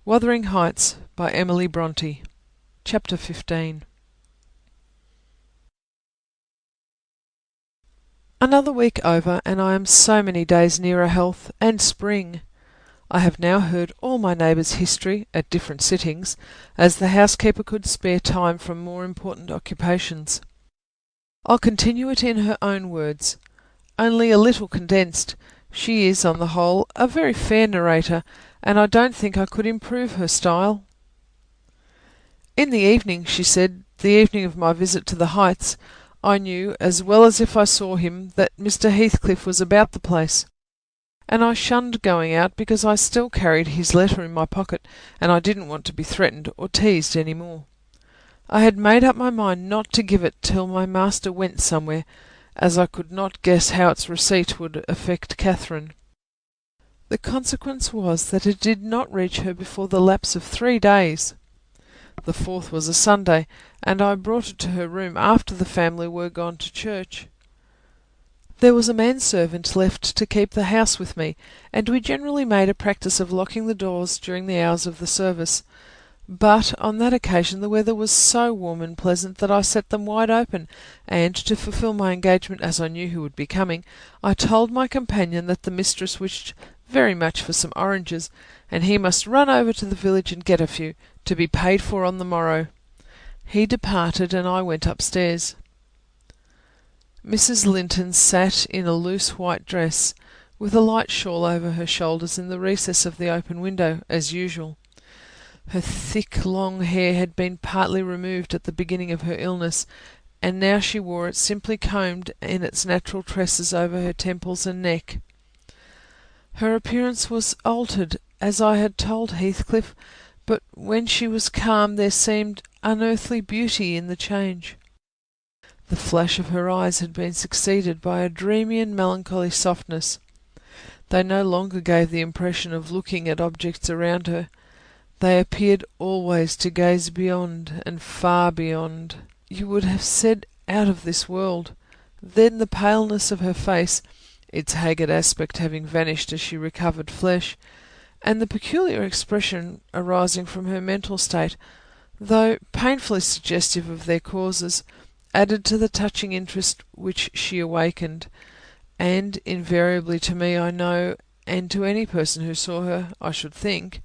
Wuthering Heights by Emily Brontë. Chapter 15. Another week over, and I am so many days nearer health and spring. I have now heard all my neighbours' history at different sittings, as the housekeeper could spare time from more important occupations. I'll continue it in her own words, only a little condensed. She is, on the whole, a very fair narrator, and I don't think I could improve her style. In the evening, she said, the evening of my visit to the Heights, I knew, as well as if I saw him, that Mr. Heathcliff was about the place, and I shunned going out because I still carried his letter in my pocket, and I didn't want to be threatened or teased any more. I had made up my mind not to give it till my master went somewhere, as I could not guess how its receipt would affect Catherine. The consequence was that it did not reach her before the lapse of 3 days. The 4th was a Sunday, and I brought it to her room after the family were gone to church. There was a manservant left to keep the house with me, and we generally made a practice of locking the doors during the hours of the service. But on that occasion the weather was so warm and pleasant that I set them wide open, and, to fulfil my engagement, as I knew who would be coming, I told my companion that the mistress wished very much for some oranges, and he must run over to the village and get a few, to be paid for on the morrow. He departed, and I went upstairs. Mrs. Linton sat in a loose white dress, with a light shawl over her shoulders, in the recess of the open window, as usual. Her thick, long hair had been partly removed at the beginning of her illness, and now she wore it simply combed in its natural tresses over her temples and neck. Her appearance was altered, as I had told Heathcliff, but when she was calm there seemed unearthly beauty in the change. The flash of her eyes had been succeeded by a dreamy and melancholy softness. They no longer gave the impression of looking at objects around her. They appeared always to gaze beyond, and far beyond. You would have said out of this world. Then the paleness of her face, its haggard aspect having vanished as she recovered flesh, and the peculiar expression arising from her mental state, though painfully suggestive of their causes, added to the touching interest which she awakened, and invariably to me, I know, and to any person who saw her, I should think,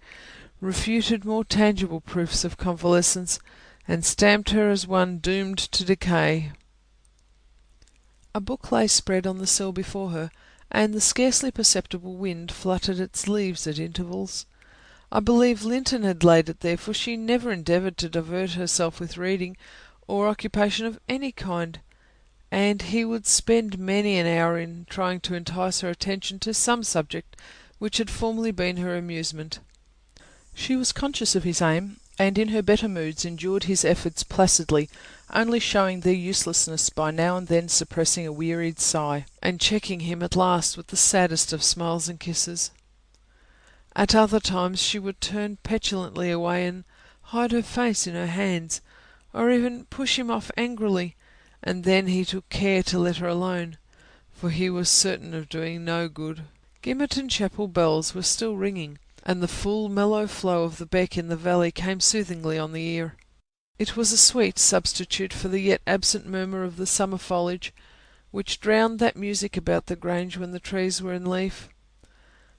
refuted more tangible proofs of convalescence, and stamped her as one doomed to decay. A book lay spread on the sill before her, and the scarcely perceptible wind fluttered its leaves at intervals. I believe Linton had laid it there, for she never endeavoured to divert herself with reading, or occupation of any kind, and he would spend many an hour in trying to entice her attention to some subject which had formerly been her amusement. She was conscious of his aim, and in her better moods endured his efforts placidly, only showing their uselessness by now and then suppressing a wearied sigh, and checking him at last with the saddest of smiles and kisses. At other times she would turn petulantly away and hide her face in her hands, or even push him off angrily, and then he took care to let her alone, for he was certain of doing no good. Gimmerton Chapel bells were still ringing, and the full, mellow flow of the beck in the valley came soothingly on the ear. It was a sweet substitute for the yet absent murmur of the summer foliage, which drowned that music about the grange when the trees were in leaf.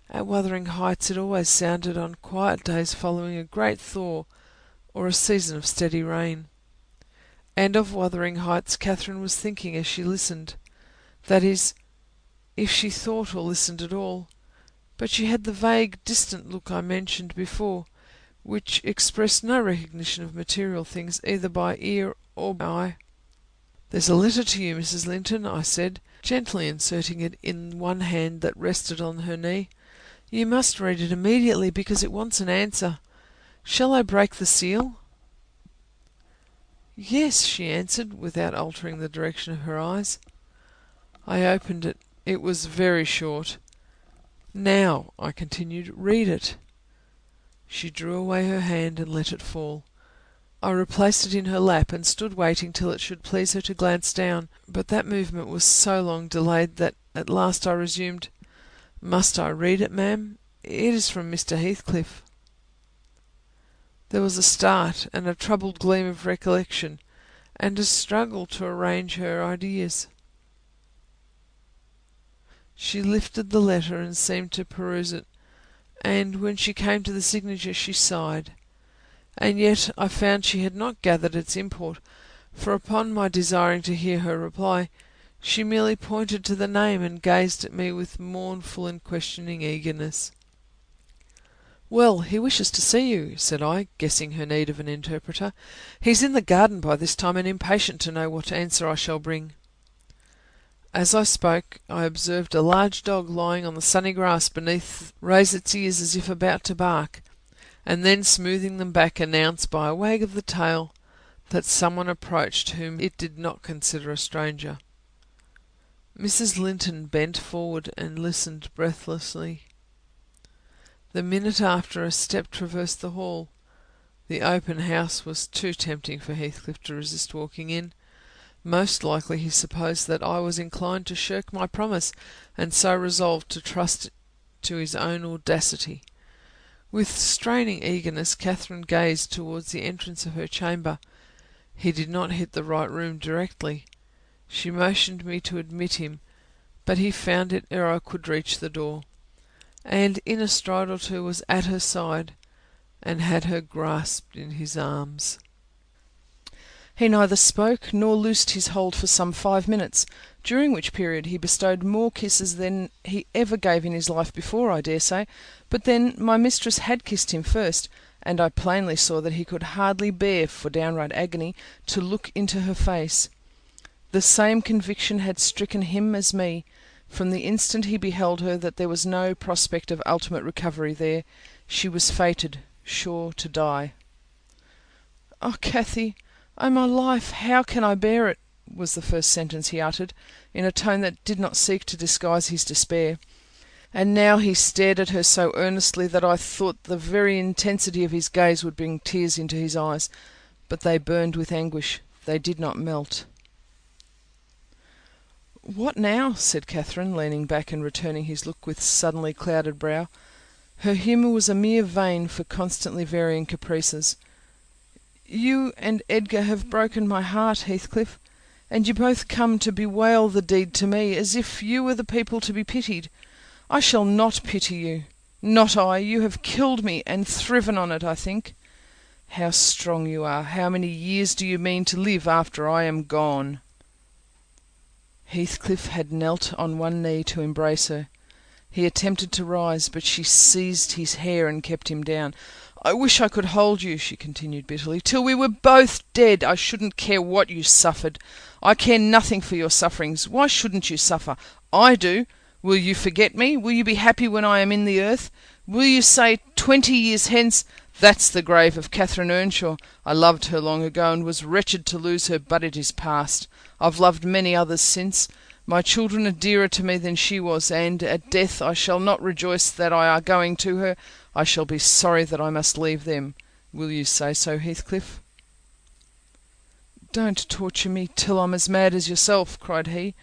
At Wuthering Heights it always sounded on quiet days following a great thaw, or a season of steady rain. And of Wuthering Heights Catherine was thinking as she listened. That is, if she thought or listened at all. But she had the vague, distant look I mentioned before, which expressed no recognition of material things, either by ear or eye. "There's a letter to you, Mrs. Linton," I said, gently inserting it in one hand that rested on her knee. "You must read it immediately, because it wants an answer. Shall I break the seal?" "Yes," she answered, without altering the direction of her eyes. I opened it. It was very short. "Now," I continued, "read it." She drew away her hand and let it fall. I replaced it in her lap, and stood waiting till it should please her to glance down, but that movement was so long delayed that at last I resumed. "Must I read it, ma'am? It is from Mr. Heathcliff." There was a start, and a troubled gleam of recollection, and a struggle to arrange her ideas. She lifted the letter and seemed to peruse it, and when she came to the signature she sighed. And yet I found she had not gathered its import, for upon my desiring to hear her reply, she merely pointed to the name and gazed at me with mournful and questioning eagerness. "Well, he wishes to see you," said I, guessing her need of an interpreter. "He's in the garden by this time, and impatient to know what answer I shall bring." As I spoke, I observed a large dog lying on the sunny grass beneath raise its ears as if about to bark, and then smoothing them back announce by a wag of the tail that someone approached whom it did not consider a stranger. Mrs. Linton bent forward and listened breathlessly. The minute after, a step traversed the hall. The open house was too tempting for Heathcliff to resist walking in. Most likely he supposed that I was inclined to shirk my promise, and so resolved to trust to his own audacity. With straining eagerness, Catherine gazed towards the entrance of her chamber. He did not hit the right room directly. She motioned me to admit him, but he found it ere I could reach the door, and in a stride or two was at her side, and had her grasped in his arms. He neither spoke nor loosed his hold for some 5 minutes, during which period he bestowed more kisses than he ever gave in his life before, I dare say, but then my mistress had kissed him first, and I plainly saw that he could hardly bear, for downright agony, to look into her face. The same conviction had stricken him as me, from the instant he beheld her, that there was no prospect of ultimate recovery there. She was fated, sure to die. "Oh, Cathy! Oh, my life! How can I bear it?" was the first sentence he uttered, in a tone that did not seek to disguise his despair. And now he stared at her so earnestly that I thought the very intensity of his gaze would bring tears into his eyes, but they burned with anguish, they did not melt. "What now?" said Catherine, leaning back and returning his look with suddenly clouded brow. Her humour was a mere vein for constantly varying caprices. "You and Edgar have broken my heart, Heathcliff, and you both come to bewail the deed to me, as if you were the people to be pitied. I shall not pity you. Not I. You have killed me, and thriven on it, I think. How strong you are! How many years do you mean to live after I am gone?" Heathcliff had knelt on one knee to embrace her. He attempted to rise, but she seized his hair and kept him down. "I wish I could hold you," she continued bitterly, "till we were both dead. I shouldn't care what you suffered. I care nothing for your sufferings. Why shouldn't you suffer? I do. Will you forget me? Will you be happy when I am in the earth? Will you say 20 years hence, 'That's the grave of Catherine Earnshaw. I loved her long ago, and was wretched to lose her, but it is past. I've loved many others since. My children are dearer to me than she was, and at death I shall not rejoice that I are going to her. I shall be sorry that I must leave them.' Will you say so, Heathcliff?" "Don't torture me till I'm as mad as yourself," cried he,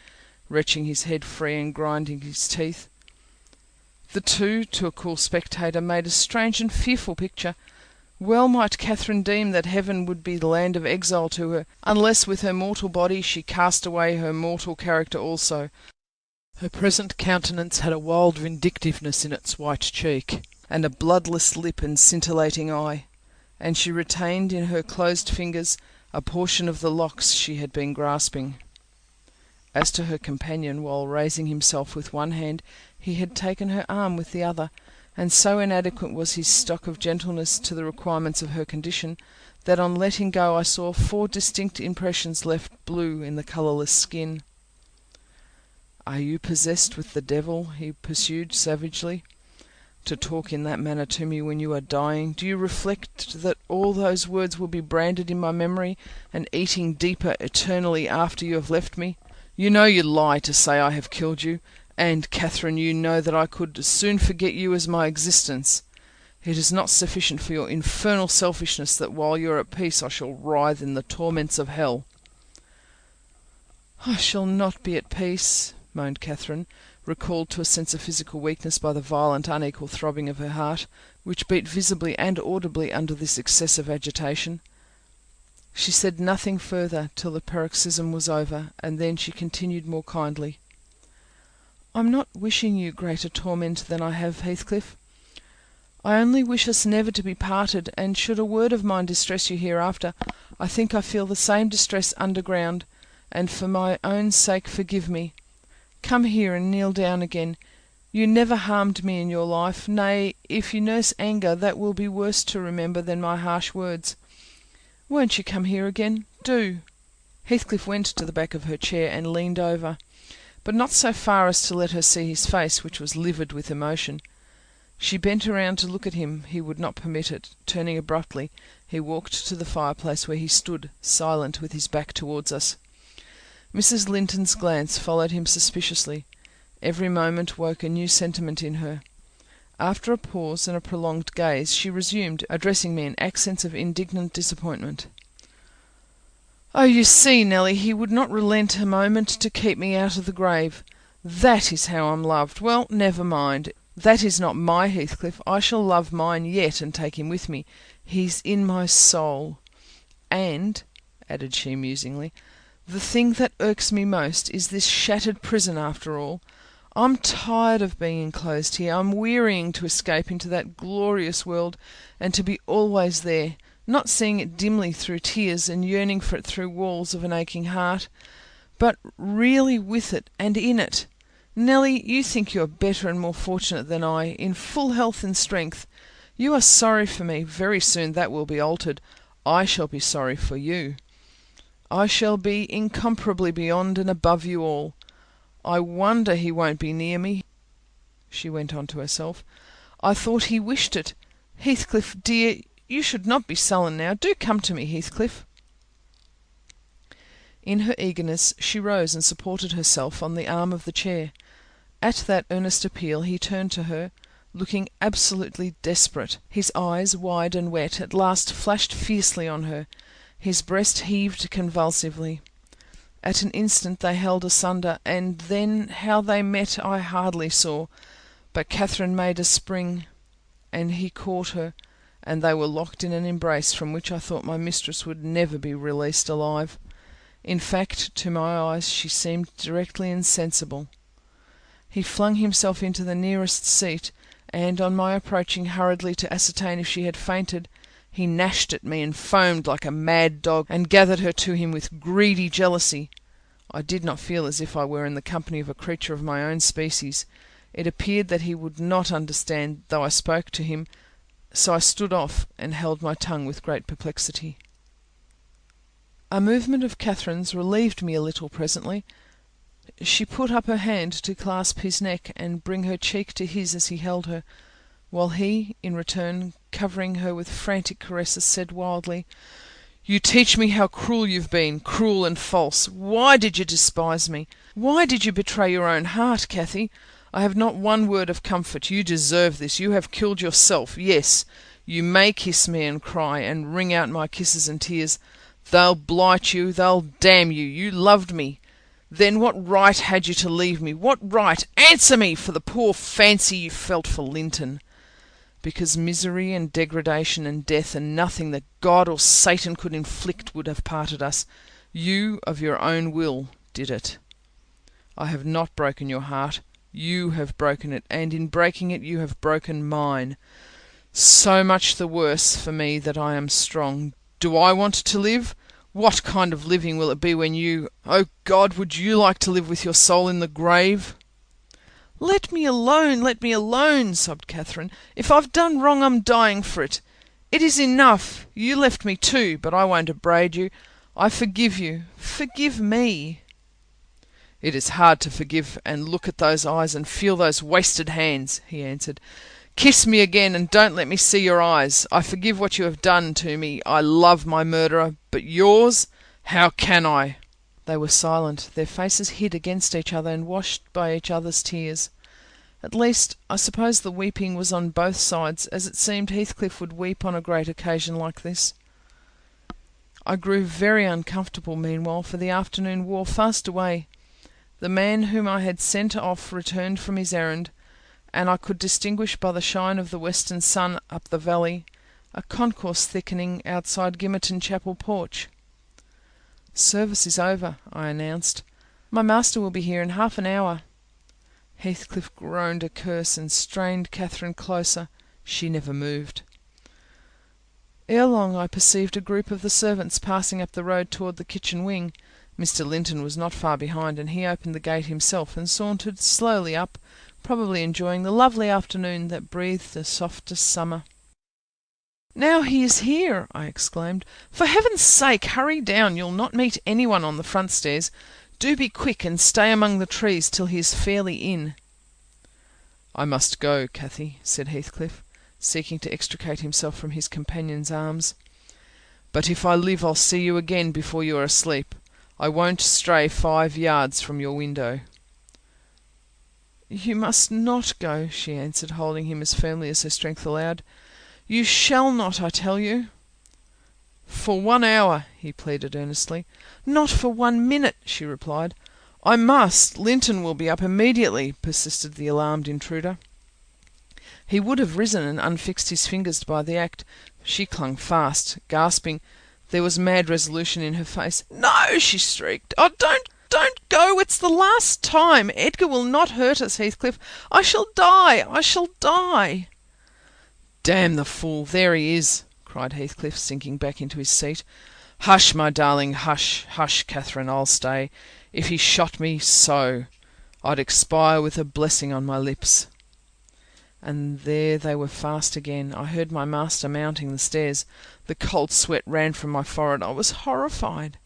wrenching his head free and grinding his teeth. The two, to a cool spectator, made a strange and fearful picture. Well might Catherine deem that heaven would be the land of exile to her, unless with her mortal body she cast away her mortal character also. Her present countenance had a wild vindictiveness in its white cheek, and a bloodless lip and scintillating eye, and she retained in her closed fingers a portion of the locks she had been grasping. As to her companion, while raising himself with one hand, he had taken her arm with the other, and so inadequate was his stock of gentleness to the requirements of her condition, that on letting go I saw 4 distinct impressions left blue in the colourless skin. "Are you possessed with the devil?" he pursued savagely, "to talk in that manner to me when you are dying? Do you reflect that all those words will be branded in my memory, and eating deeper eternally after you have left me? You know you lie to say I have killed you, and, Catherine, you know that I could as soon forget you as my existence. It is not sufficient for your infernal selfishness that while you are at peace I shall writhe in the torments of hell." "I shall not be at peace," moaned Catherine, recalled to a sense of physical weakness by the violent, unequal throbbing of her heart, which beat visibly and audibly under this excessive agitation. She said nothing further till the paroxysm was over, and then she continued more kindly: "I'm not wishing you greater torment than I have, Heathcliff. I only wish us never to be parted, and should a word of mine distress you hereafter, I think I feel the same distress underground, and for my own sake forgive me. Come here and kneel down again. You never harmed me in your life; nay, if you nurse anger, that will be worse to remember than my harsh words. Won't you come here again? Do." Heathcliff went to the back of her chair and leaned over, but not so far as to let her see his face, which was livid with emotion. She bent around to look at him. He would not permit it. Turning abruptly, he walked to the fireplace, where he stood, silent, with his back towards us. Mrs. Linton's glance followed him suspiciously. Every moment woke a new sentiment in her. After a pause and a prolonged gaze, she resumed, addressing me in accents of indignant disappointment: "Oh, you see, Nelly, he would not relent a moment to keep me out of the grave. That is how I'm loved. Well, never mind. That is not my Heathcliff. I shall love mine yet, and take him with me. He's in my soul. And," added she musingly, "the thing that irks me most is this shattered prison after all. I'm tired of being enclosed here. I'm wearying to escape into that glorious world, and to be always there, not seeing it dimly through tears, and yearning for it through walls of an aching heart, but really with it and in it. Nelly, you think you are better and more fortunate than I, in full health and strength. You are sorry for me. Very soon that will be altered. I shall be sorry for you. I shall be incomparably beyond and above you all. I wonder he won't be near me," she went on to herself. "I thought he wished it. Heathcliff, dear, you should not be sullen now. Do come to me, Heathcliff." In her eagerness, she rose and supported herself on the arm of the chair. At that earnest appeal, he turned to her, looking absolutely desperate. His eyes, wide and wet, at last flashed fiercely on her. His breast heaved convulsively. At an instant they held asunder, and then how they met I hardly saw, but Catherine made a spring, and he caught her, and they were locked in an embrace from which I thought my mistress would never be released alive. In fact, to my eyes she seemed directly insensible. He flung himself into the nearest seat, and, on my approaching hurriedly to ascertain if she had fainted, he gnashed at me and foamed like a mad dog, and gathered her to him with greedy jealousy. I did not feel as if I were in the company of a creature of my own species. It appeared that he would not understand, though I spoke to him, so I stood off and held my tongue with great perplexity. A movement of Catherine's relieved me a little presently. She put up her hand to clasp his neck and bring her cheek to his as he held her, while he, in return, covering her with frantic caresses, said wildly: "You teach me how cruel you've been, cruel and false. Why did you despise me? Why did you betray your own heart, Cathy? I have not one word of comfort. You deserve this. You have killed yourself. Yes, you may kiss me and cry, and wring out my kisses and tears. They'll blight you, they'll damn you. You loved me. Then what right had you to leave me? What right? Answer me, for the poor fancy you felt for Linton. Because misery and degradation and death and nothing that God or Satan could inflict would have parted us. You, of your own will, did it. I have not broken your heart. You have broken it, and in breaking it you have broken mine. So much the worse for me that I am strong. Do I want to live? What kind of living will it be when you... Oh God, would you like to live with your soul in the grave?" "Let me alone," sobbed Catherine. "If I've done wrong, I'm dying for it. It is enough. You left me too, but I won't upbraid you. I forgive you. Forgive me." "It is hard to forgive and look at those eyes and feel those wasted hands," he answered. "Kiss me again, and don't let me see your eyes. I forgive what you have done to me. I love my murderer, but yours? How can I?" They were silent, their faces hid against each other and washed by each other's tears. At least, I suppose the weeping was on both sides, as it seemed Heathcliff would weep on a great occasion like this. I grew very uncomfortable meanwhile, for the afternoon wore fast away. The man whom I had sent off returned from his errand, and I could distinguish by the shine of the western sun up the valley a concourse thickening outside Gimmerton Chapel porch. "Service is over," I announced. "My master will be here in half an hour." Heathcliff groaned a curse and strained Catherine closer. She never moved. Ere long I perceived a group of the servants passing up the road toward the kitchen wing. Mr. Linton was not far behind, and he opened the gate himself and sauntered slowly up, probably enjoying the lovely afternoon that breathed the softest summer. "Now he is here!" I exclaimed. "For heaven's sake, hurry down! You'll not meet anyone on the front stairs. Do be quick, and stay among the trees till he is fairly in." "I must go, Cathy," said Heathcliff, seeking to extricate himself from his companion's arms. "But if I live I'll see you again before you are asleep. I won't stray 5 yards from your window." "You must not go," she answered, holding him as firmly as her strength allowed. "You shall not, I tell you." "For 1 hour," he pleaded earnestly. "Not for 1 minute," she replied. "I must. Linton will be up immediately," persisted the alarmed intruder. He would have risen and unfixed his fingers by the act. She clung fast, gasping. There was mad resolution in her face. "No!" she shrieked. "Oh, don't go! It's the last time. Edgar will not hurt us, Heathcliff. I shall die! I shall die!" "Damn the fool! There he is!" cried Heathcliff, sinking back into his seat. "Hush, my darling, hush, hush, Catherine, I'll stay. If he shot me, so! I'd expire with a blessing on my lips." And there they were fast again. I heard my master mounting the stairs. The cold sweat ran from my forehead. I was horrified.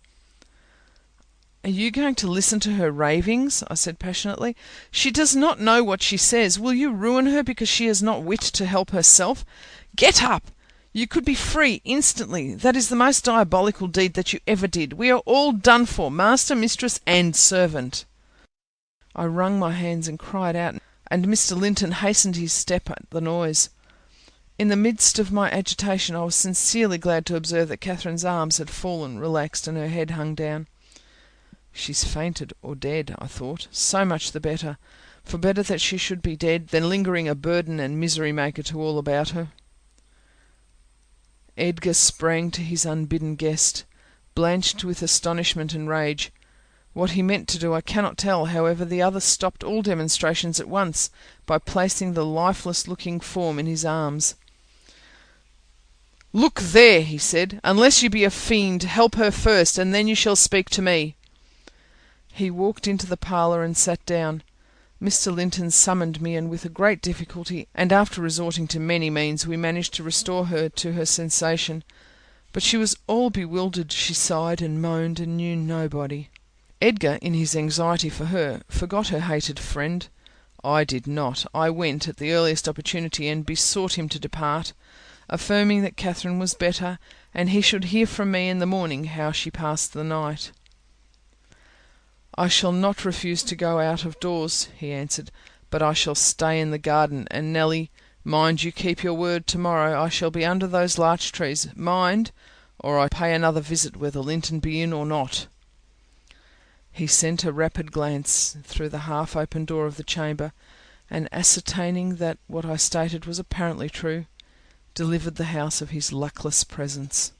"Are you going to listen to her ravings?" I said passionately. "She does not know what she says. Will you ruin her because she has not wit to help herself? Get up! You could be free instantly. That is the most diabolical deed that you ever did. We are all done for, master, mistress, and servant." I wrung my hands and cried out, and Mr. Linton hastened his step at the noise. In the midst of my agitation I was sincerely glad to observe that Catherine's arms had fallen relaxed and her head hung down. "She's fainted or dead," I thought. "So much the better, for better that she should be dead than lingering a burden and misery maker to all about her." Edgar sprang to his unbidden guest, blanched with astonishment and rage. What he meant to do I cannot tell. However, the other stopped all demonstrations at once by placing the lifeless-looking form in his arms. "Look there," he said. "Unless you be a fiend, help her first, and then you shall speak to me." He walked into the parlour and sat down. Mr. Linton summoned me, and with a great difficulty, and after resorting to many means, we managed to restore her to her sensation. But she was all bewildered. She sighed and moaned, and knew nobody. Edgar, in his anxiety for her, forgot her hated friend. I did not. I went at the earliest opportunity and besought him to depart, affirming that Catherine was better, and he should hear from me in the morning how she passed the night. "I shall not refuse to go out of doors," he answered, "but I shall stay in the garden, and Nelly, mind you keep your word. Tomorrow I shall be under those larch trees. Mind, or I pay another visit whether Linton be in or not." He sent a rapid glance through the half-open door of the chamber, and ascertaining that what I stated was apparently true, delivered the house of his luckless presence.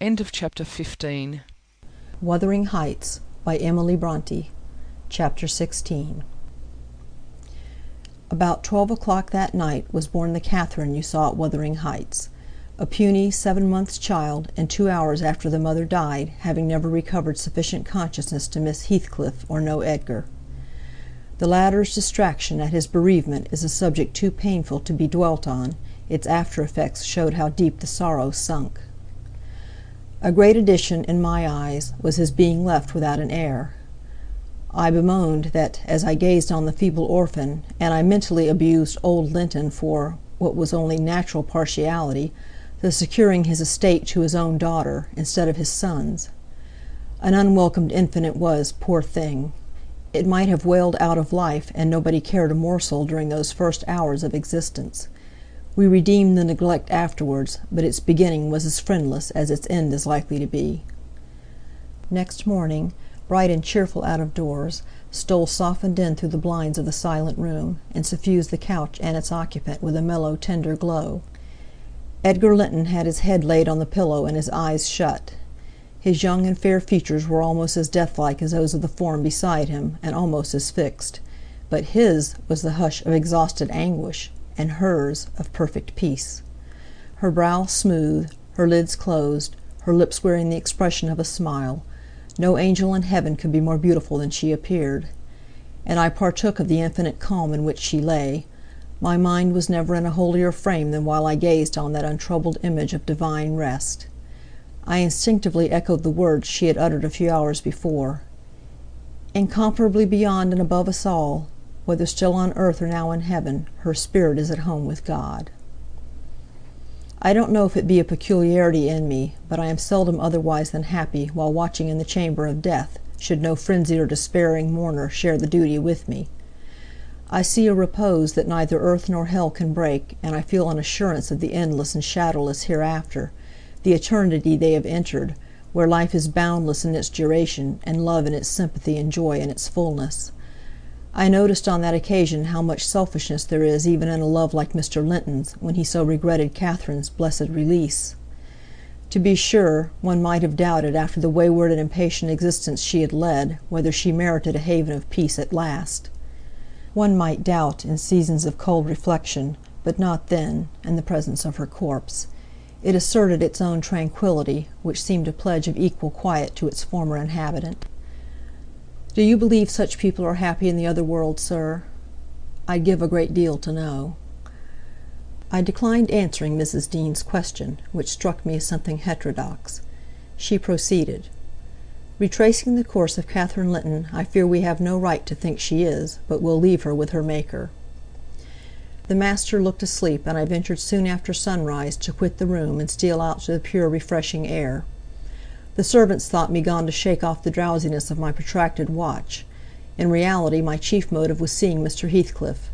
End of chapter 15. Wuthering Heights by Emily Brontë. Chapter 16. About 12 o'clock that night was born the Catherine you saw at Wuthering Heights, a puny 7 months' child, and 2 hours after the mother died, having never recovered sufficient consciousness to miss Heathcliff or know Edgar. The latter's distraction at his bereavement is a subject too painful to be dwelt on. Its after-effects showed how deep the sorrow sunk. A great addition, in my eyes, was his being left without an heir. I bemoaned that, as I gazed on the feeble orphan, and I mentally abused old Linton for, what was only natural partiality, the securing his estate to his own daughter, instead of his son's. An unwelcomed infant it was, poor thing. It might have wailed out of life, and nobody cared a morsel during those first hours of existence. We redeemed the neglect afterwards, but its beginning was as friendless as its end is likely to be. Next morning, bright and cheerful out of doors, stole softened in through the blinds of the silent room, and suffused the couch and its occupant with a mellow, tender glow. Edgar Linton had his head laid on the pillow and his eyes shut. His young and fair features were almost as deathlike as those of the form beside him, and almost as fixed. But his was the hush of exhausted anguish, and hers of perfect peace. Her brow smooth, her lids closed, her lips wearing the expression of a smile. No angel in heaven could be more beautiful than she appeared. And I partook of the infinite calm in which she lay. My mind was never in a holier frame than while I gazed on that untroubled image of divine rest. I instinctively echoed the words she had uttered a few hours before. Incomparably beyond and above us all, whether still on earth or now in heaven, her spirit is at home with God. I don't know if it be a peculiarity in me, but I am seldom otherwise than happy while watching in the chamber of death, should no frenzied or despairing mourner share the duty with me. I see a repose that neither earth nor hell can break, and I feel an assurance of the endless and shadowless hereafter, the eternity they have entered, where life is boundless in its duration, and love in its sympathy and joy in its fullness. I noticed on that occasion how much selfishness there is even in a love like Mr. Linton's, when he so regretted Catherine's blessed release. To be sure, one might have doubted, after the wayward and impatient existence she had led, whether she merited a haven of peace at last. One might doubt in seasons of cold reflection, but not then, in the presence of her corpse. It asserted its own tranquillity, which seemed a pledge of equal quiet to its former inhabitant. "Do you believe such people are happy in the other world, sir? I'd give a great deal to know." I declined answering Mrs. Dean's question, which struck me as something heterodox. She proceeded. "Retracing the course of Catherine Linton, I fear we have no right to think she is, but will leave her with her Maker." The master looked asleep, and I ventured soon after sunrise to quit the room and steal out to the pure, refreshing air. The servants thought me gone to shake off the drowsiness of my protracted watch. In reality my chief motive was seeing Mr. Heathcliff.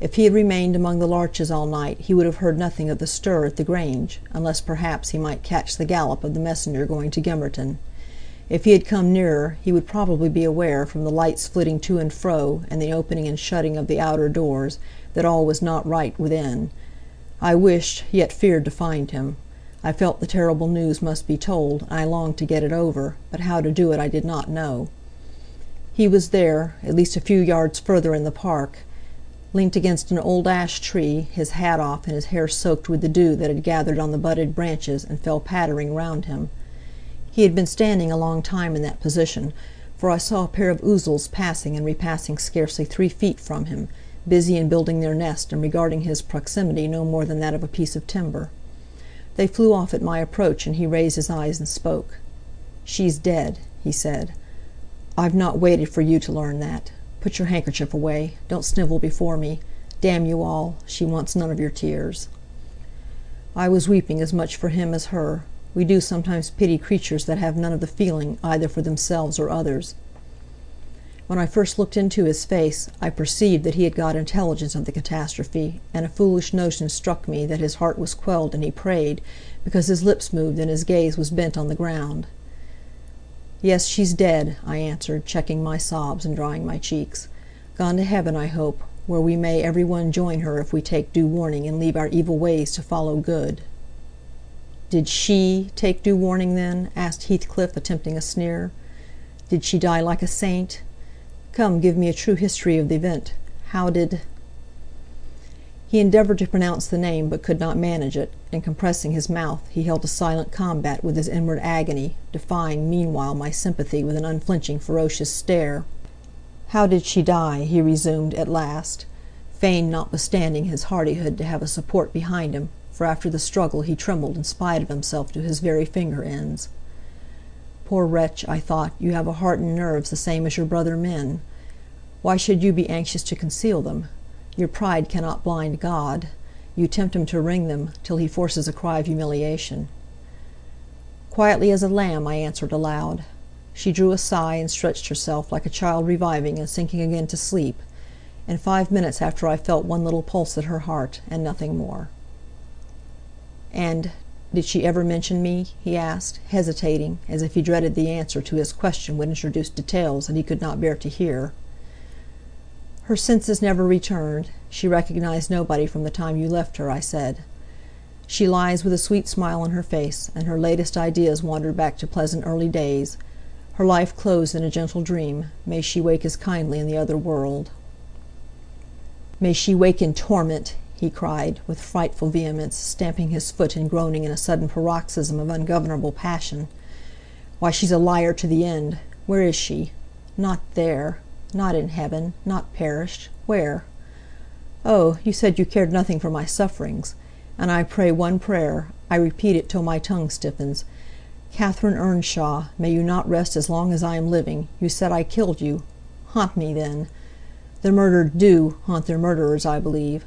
If he had remained among the larches all night he would have heard nothing of the stir at the Grange, unless perhaps he might catch the gallop of the messenger going to Gimmerton. If he had come nearer, he would probably be aware, from the lights flitting to and fro, and the opening and shutting of the outer doors, that all was not right within. I wished, yet feared to find him. I felt the terrible news must be told, and I longed to get it over, but how to do it I did not know. He was there, at least a few yards further in the park, leant against an old ash tree, his hat off and his hair soaked with the dew that had gathered on the budded branches and fell pattering round him. He had been standing a long time in that position, for I saw a pair of ouzels passing and repassing scarcely 3 feet from him, busy in building their nest and regarding his proximity no more than that of a piece of timber. They flew off at my approach, and he raised his eyes and spoke. "She's dead," he said. "I've not waited for you to learn that. Put your handkerchief away. Don't snivel before me. Damn you all, she wants none of your tears." I was weeping as much for him as her. We do sometimes pity creatures that have none of the feeling either for themselves or others. When I first looked into his face, I perceived that he had got intelligence of the catastrophe, and a foolish notion struck me that his heart was quelled and he prayed, because his lips moved and his gaze was bent on the ground. "Yes, she's dead," I answered, checking my sobs and drying my cheeks. "Gone to heaven, I hope, where we may every one join her if we take due warning and leave our evil ways to follow good." "Did she take due warning, then?" asked Heathcliff, attempting a sneer. "Did she die like a saint? Come, give me a true history of the event. How did—" He endeavored to pronounce the name, but could not manage it, and compressing his mouth, he held a silent combat with his inward agony, defying meanwhile my sympathy with an unflinching ferocious stare. "How did she die?" he resumed, at last, fain notwithstanding his hardihood to have a support behind him, for after the struggle he trembled in spite of himself to his very finger ends. "Poor wretch," I thought, "you have a heart and nerves the same as your brother men. Why should you be anxious to conceal them? Your pride cannot blind God. You tempt him to wring them, till he forces a cry of humiliation." Quietly as a lamb I answered aloud. She drew a sigh and stretched herself, like a child reviving and sinking again to sleep, and 5 minutes after I felt one little pulse at her heart, and nothing more. "And Did she ever mention me?" he asked, hesitating, as if he dreaded the answer to his question would introduce details that he could not bear to hear. "Her senses never returned. She recognized nobody from the time you left her," I said. "She lies with a sweet smile on her face, and her latest ideas wandered back to pleasant early days. Her life closed in a gentle dream. May she wake as kindly in the other world." "May she wake in torment!" he cried, with frightful vehemence, stamping his foot and groaning in a sudden paroxysm of ungovernable passion. "Why, she's a liar to the end! Where is she? Not there! Not in heaven! Not perished! Where? Oh, you said you cared nothing for my sufferings. And I pray one prayer, I repeat it till my tongue stiffens. Catherine Earnshaw, may you not rest as long as I am living. You said I killed you. Haunt me, then. The murdered do haunt their murderers, I believe.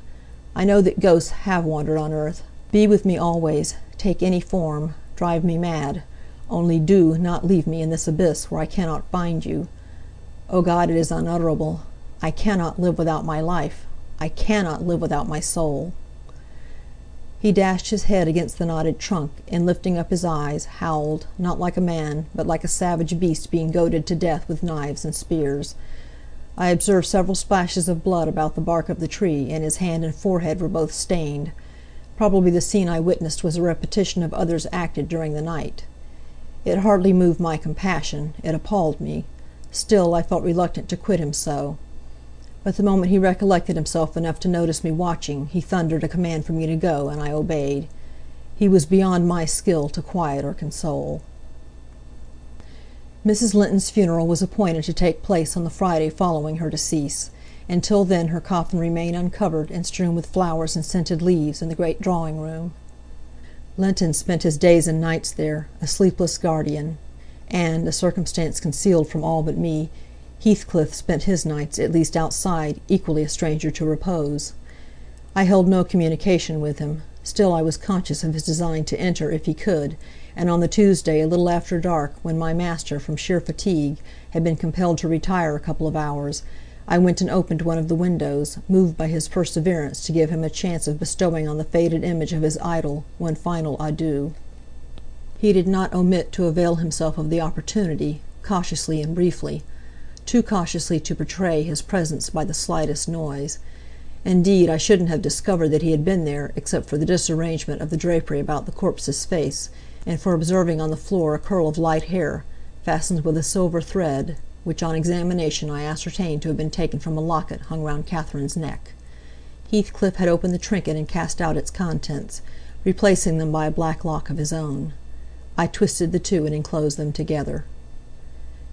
I know that ghosts have wandered on earth. Be with me always. Take any form. Drive me mad. Only do not leave me in this abyss where I cannot find you. O God, it is unutterable. I cannot live without my life. I cannot live without my soul." He dashed his head against the knotted trunk, and lifting up his eyes, howled, not like a man, but like a savage beast being goaded to death with knives and spears. I observed several splashes of blood about the bark of the tree, and his hand and forehead were both stained. Probably the scene I witnessed was a repetition of others acted during the night. It hardly moved my compassion, it appalled me. Still I felt reluctant to quit him so. But the moment he recollected himself enough to notice me watching, he thundered a command for me to go, and I obeyed. He was beyond my skill to quiet or console. Mrs. Linton's funeral was appointed to take place on the Friday following her decease. Until then her coffin remained uncovered and strewn with flowers and scented leaves in the great drawing-room. Linton spent his days and nights there, a sleepless guardian; and, a circumstance concealed from all but me, Heathcliff spent his nights, at least outside, equally a stranger to repose. I held no communication with him; still I was conscious of his design to enter, if he could, and on the Tuesday, a little after dark, when my master, from sheer fatigue, had been compelled to retire a couple of hours, I went and opened one of the windows, moved by his perseverance to give him a chance of bestowing on the faded image of his idol one final adieu. He did not omit to avail himself of the opportunity, cautiously and briefly; too cautiously to betray his presence by the slightest noise. Indeed, I shouldn't have discovered that he had been there, except for the disarrangement of the drapery about the corpse's face, and for observing on the floor a curl of light hair, fastened with a silver thread, which on examination I ascertained to have been taken from a locket hung round Catherine's neck. Heathcliff had opened the trinket and cast out its contents, replacing them by a black lock of his own. I twisted the two and enclosed them together.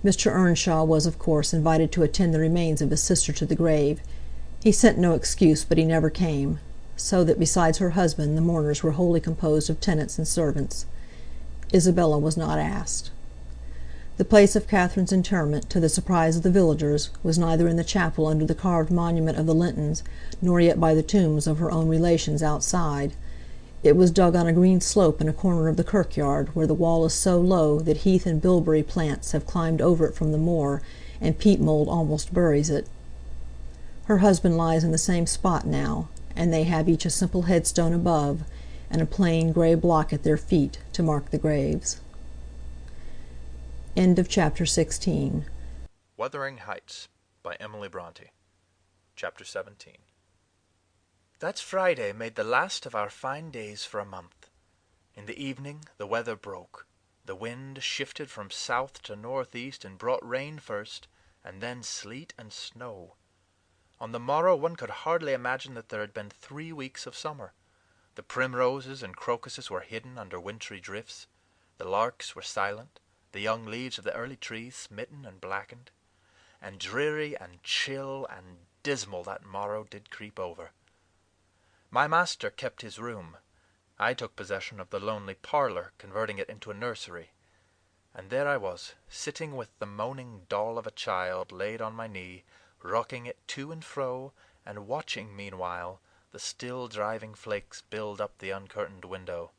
Mr. Earnshaw was, of course, invited to attend the remains of his sister to the grave. He sent no excuse, but he never came; so that, besides her husband, the mourners were wholly composed of tenants and servants. Isabella was not asked. The place of Catherine's interment, to the surprise of the villagers, was neither in the chapel under the carved monument of the Lintons, nor yet by the tombs of her own relations outside. It was dug on a green slope in a corner of the kirkyard, where the wall is so low that heath and bilberry plants have climbed over it from the moor, and peat mould almost buries it. Her husband lies in the same spot now, and they have each a simple headstone above, and a plain grey block at their feet, to mark the graves. End of chapter 16. Wuthering Heights by Emily Brontë. Chapter 17. That Friday made the last of our fine days for a month. In the evening the weather broke. The wind shifted from south to northeast and brought rain first, and then sleet and snow. On the morrow one could hardly imagine that there had been 3 weeks of summer. The primroses and crocuses were hidden under wintry drifts. The larks were silent, the young leaves of the early trees smitten and blackened. And dreary and chill and dismal that morrow did creep over. My master kept his room. I took possession of the lonely parlour, converting it into a nursery. And there I was, sitting with the moaning doll of a child laid on my knee, rocking it to and fro, and watching meanwhile the still driving flakes build up the uncurtained window,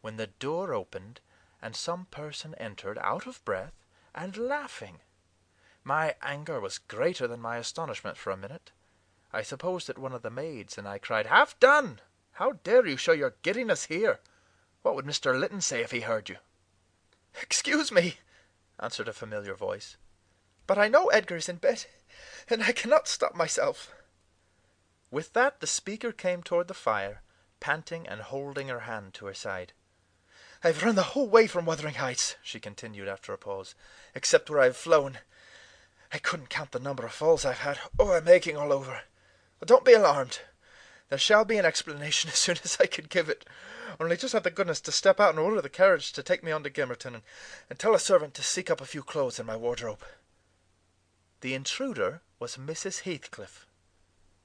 when the door opened, and some person entered, out of breath, and laughing. My anger was greater than my astonishment for a minute. I supposed it one of the maids, and I cried, "Have done! How dare you show your giddiness here? What would Mr. Lytton say if he heard you?" "Excuse me," answered a familiar voice, "but I know Edgar is in bed, and I cannot stop myself." With that the speaker came toward the fire, panting and holding her hand to her side. "I've run the whole way from Wuthering Heights," she continued after a pause, "except where I've flown. I couldn't count the number of falls I've had. Oh, I'm aching all over. But don't be alarmed. There shall be an explanation as soon as I can give it. Only just have the goodness to step out and order the carriage to take me on to Gimmerton, and tell a servant to seek up a few clothes in my wardrobe." The intruder was Mrs. Heathcliff.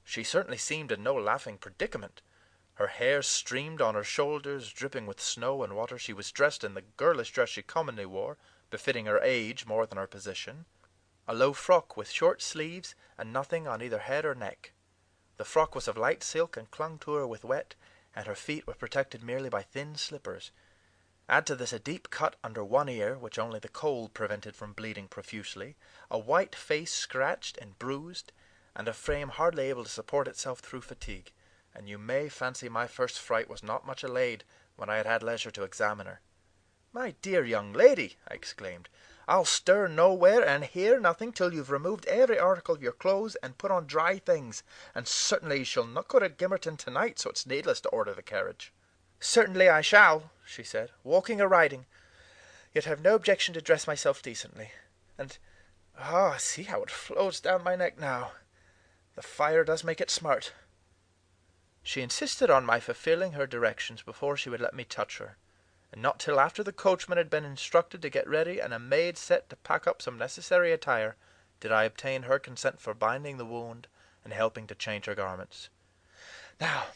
She certainly seemed in no laughing predicament. Her hair streamed on her shoulders, dripping with snow and water. She was dressed in the girlish dress she commonly wore, befitting her age more than her position, a low frock with short sleeves and nothing on either head or neck. The frock was of light silk and clung to her with wet, and her feet were protected merely by thin slippers. Add to this a deep cut under one ear, which only the cold prevented from bleeding profusely, a white face scratched and bruised, and a frame hardly able to support itself through fatigue, and you may fancy my first fright was not much allayed when I had had leisure to examine her. "My dear young lady," I exclaimed, "I'll stir nowhere and hear nothing till you've removed every article of your clothes and put on dry things, and certainly you shall not go to Gimmerton tonight, so it's needless to order the carriage." "Certainly I shall," she said, "walking or riding. Yet I've no objection to dress myself decently. And, see how it flows down my neck now. The fire does make it smart." She insisted on my fulfilling her directions before she would let me touch her, and not till after the coachman had been instructed to get ready and a maid set to pack up some necessary attire did I obtain her consent for binding the wound and helping to change her garments. "Now,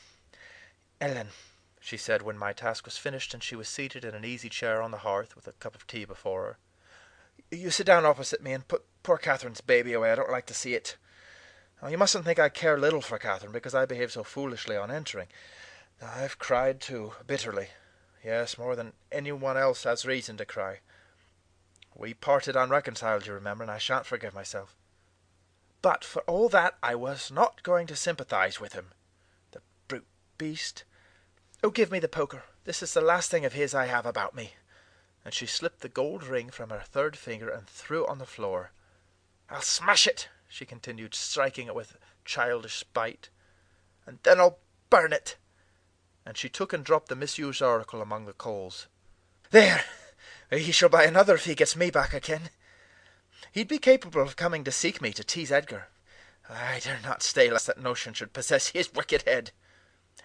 Ellen," she said when my task was finished and she was seated in an easy chair on the hearth with a cup of tea before her, "you sit down opposite me and put poor Catherine's baby away. I don't like to see it. Now, you mustn't think I care little for Catherine because I behaved so foolishly on entering. I've cried too, bitterly. Yes, more than anyone else has reason to cry. We parted unreconciled, you remember, and I shan't forgive myself. But for all that, I was not going to sympathize with him. The brute beast. Oh, give me the poker. This is the last thing of his I have about me." And she slipped the gold ring from her third finger and threw it on the floor. "I'll smash it," she continued, striking it with childish spite, "and then I'll burn it." And she took and dropped the misused article among the coals. "There! He shall buy another if he gets me back again. He'd be capable of coming to seek me to tease Edgar. I dare not stay lest that notion should possess his wicked head.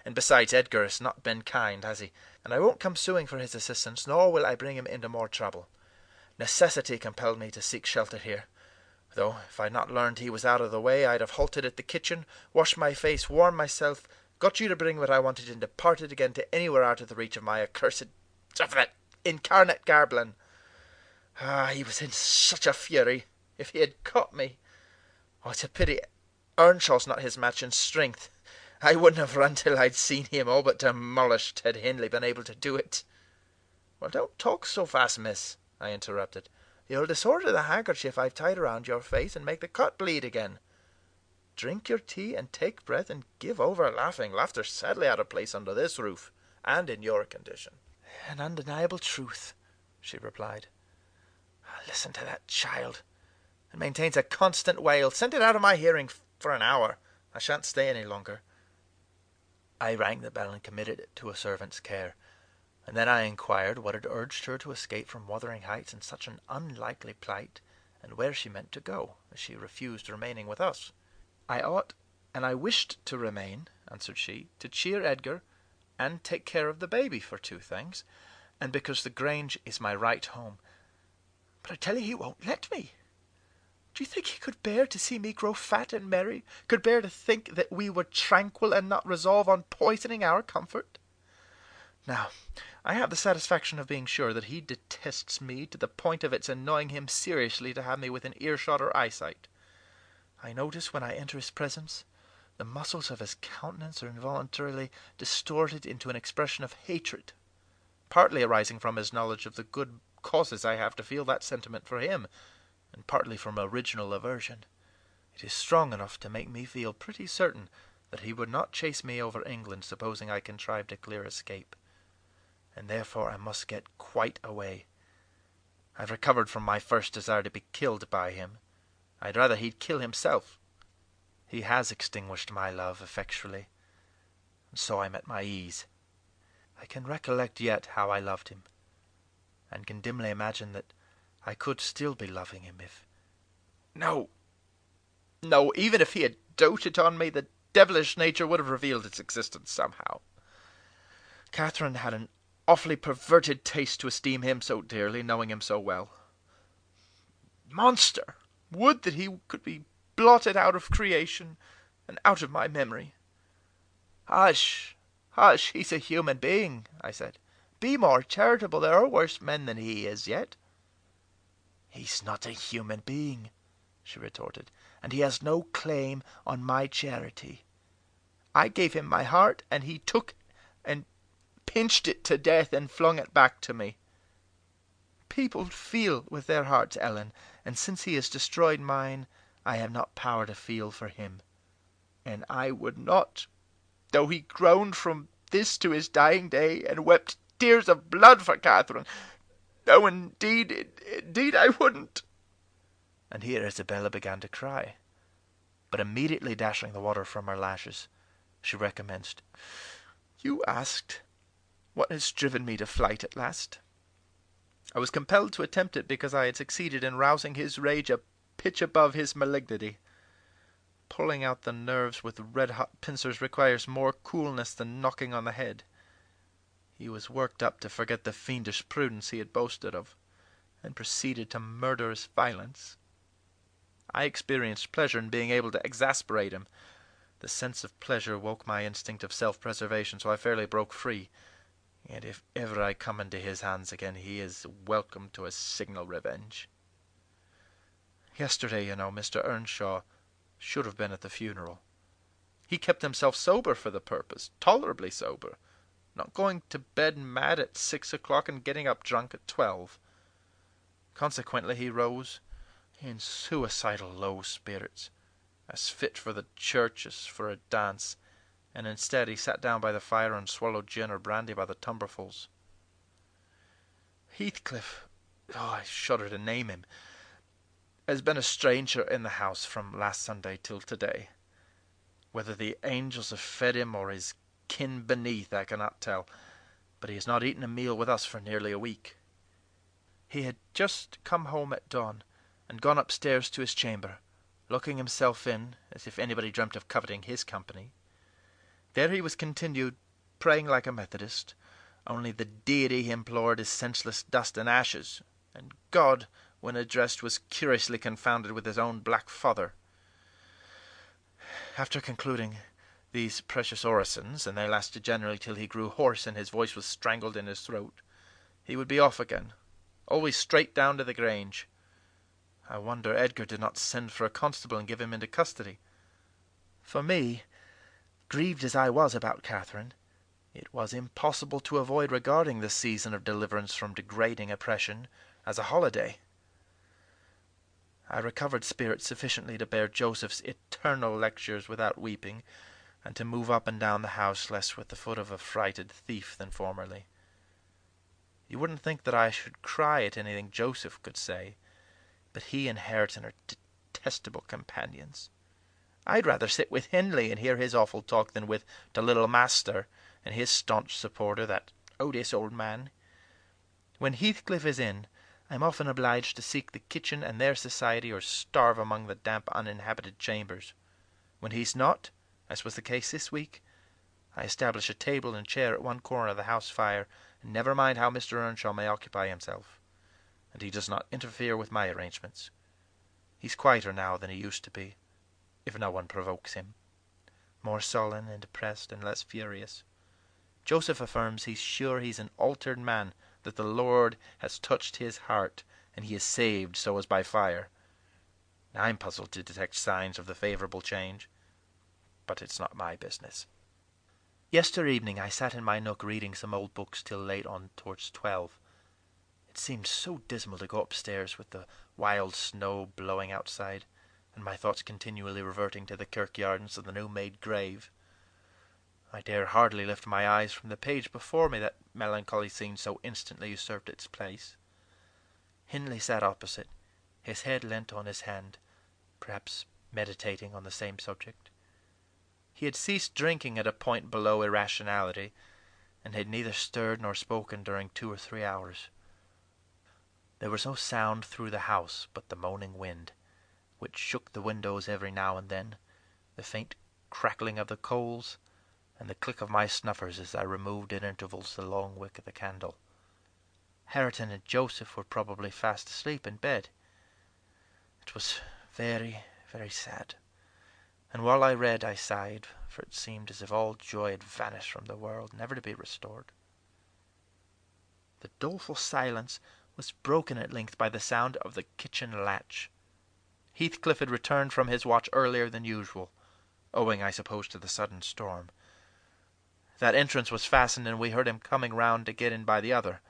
And besides, Edgar has not been kind, has he? And I won't come suing for his assistance, nor will I bring him into more trouble. Necessity compelled me to seek shelter here. Though, if I'd not learned he was out of the way, I'd have halted at the kitchen, washed my face, warmed myself, got you to bring what I wanted, and departed again to anywhere out of the reach of my accursed, that incarnate Garblin. He was in such a fury. If he had caught me... Oh, it's a pity Earnshaw's not his match in strength. I wouldn't have run till I'd seen him all but demolished had Hindley been able to do it." "Well, don't talk so fast, miss," I interrupted. "You'll disorder the handkerchief I've tied around your face and make the cut bleed again. Drink your tea and take breath and give over laughing. Laughter's sadly out of place under this roof, and in your condition." "An undeniable truth," she replied. "Listen to that child. It maintains a constant wail. Send it out of my hearing for an hour. I shan't stay any longer." I rang the bell and committed it to a servant's care, and then I inquired what had urged her to escape from Wuthering Heights in such an unlikely plight, and where she meant to go, as she refused remaining with us. "I ought, and I wished to remain," answered she, "to cheer Edgar, and take care of the baby, for two things, and because the Grange is my right home. But I tell you he won't let me. Do you think he could bear to see me grow fat and merry, could bear to think that we were tranquil, and not resolve on poisoning our comfort? Now, I have the satisfaction of being sure that he detests me to the point of its annoying him seriously to have me within earshot or eyesight. I notice when I enter his presence, the muscles of his countenance are involuntarily distorted into an expression of hatred, partly arising from his knowledge of the good causes I have to feel that sentiment for him, and partly from original aversion. It is strong enough to make me feel pretty certain that he would not chase me over England, supposing I contrived a clear escape. and therefore I must get quite away. I've recovered from my first desire to be killed by him. I'd rather he'd kill himself. He has extinguished my love effectually, and so I'm at my ease. I can recollect yet how I loved him, and can dimly imagine that I could still be loving him if... No, even if he had doted on me, the devilish nature would have revealed its existence somehow. Catherine had an awfully perverted taste to esteem him so dearly, knowing him so well. Monster! Would that he could be blotted out of creation and out of my memory. Hush, hush, he's a human being, I said. Be more charitable. There are worse men than he is yet. He's not a human being, she retorted, and he has no claim on my charity. I gave him my heart, and he took and pinched it to death and flung it back to me. People feel with their hearts, Ellen, and since he has destroyed mine, I have not power to feel for him. And I would not, though he groaned from this to his dying day, and wept tears of blood for Catherine. No, indeed I wouldn't. And here Isabella began to cry, but immediately dashing the water from her lashes, she recommenced. You asked what has driven me to flight at last. I was compelled to attempt it because I had succeeded in rousing his rage a pitch above his malignity. Pulling out the nerves with red-hot pincers requires more coolness than knocking on the head. He was worked up to forget the fiendish prudence he had boasted of, and proceeded to murderous violence. I experienced pleasure in being able to exasperate him. The sense of pleasure woke my instinct of self-preservation, so I fairly broke free. Yet if ever I come into his hands again, he is welcome to a signal revenge. Yesterday, Mr. Earnshaw should have been at the funeral. He kept himself sober for the purpose, tolerably sober, not going to bed mad at 6 o'clock and getting up drunk at 12. Consequently, he rose in suicidal low spirits, as fit for the church as for a dance, and instead he sat down by the fire and swallowed gin or brandy by the tumblerfuls. Heathcliff, I shudder to name him, has been a stranger in the house from last Sunday till today. Whether the angels have fed him or his kin beneath, I cannot tell, but he has not eaten a meal with us for nearly a week. He had just come home at dawn, and gone upstairs to his chamber, locking himself in, as if anybody dreamt of coveting his company. There he was continued, praying like a Methodist, only the deity he implored is senseless dust and ashes, and God, when addressed, was curiously confounded with his own black father. After concluding these precious orisons, and they lasted generally till he grew hoarse and his voice was strangled in his throat, he would be off again, always straight down to the Grange. I wonder Edgar did not send for a constable and give him into custody. For me, grieved as I was about Catherine, it was impossible to avoid regarding this season of deliverance from degrading oppression as a holiday. I recovered spirits sufficiently to bear Joseph's eternal lectures without weeping, and to move up and down the house less with the foot of a frighted thief than formerly. You wouldn't think that I should cry at anything Joseph could say, but he and Hareton are detestable companions. I'd rather sit with Hindley and hear his awful talk than with the little master and his staunch supporter, that odious old man. When Heathcliff is in, I'm often obliged to seek the kitchen and their society, or starve among the damp uninhabited chambers. When he's not, as was the case this week, I establish a table and chair at one corner of the house fire, and never mind how Mr. Earnshaw may occupy himself, and he does not interfere with my arrangements. He's quieter now than he used to be, if no one provokes him, more sullen and depressed and less furious. Joseph affirms he's sure he's an altered man, that the Lord has touched his heart, and he is saved so as by fire. I'm puzzled to detect signs of the favourable change, but it's not my business. Yesterday evening I sat in my nook reading some old books till late on towards 12. It seemed so dismal to go upstairs with the wild snow blowing outside, and my thoughts continually reverting to the kirkyard and to the new-made grave. I dare hardly lift my eyes from the page before me, that melancholy scene so instantly usurped its place. Hindley sat opposite, his head leant on his hand, perhaps meditating on the same subject. He had ceased drinking at a point below irrationality, and had neither stirred nor spoken during 2 or 3 hours. There was no sound through the house but the moaning wind, which shook the windows every now and then, the faint crackling of the coals, and the click of my snuffers as I removed at intervals the long wick of the candle. Hareton and Joseph were probably fast asleep in bed. It was very, very sad, and while I read I sighed, for it seemed as if all joy had vanished from the world, never to be restored. The doleful silence was broken at length by the sound of the kitchen latch. Heathcliff had returned from his watch earlier than usual, owing, I suppose, to the sudden storm. That entrance was fastened, and we heard him coming round to get in by the other.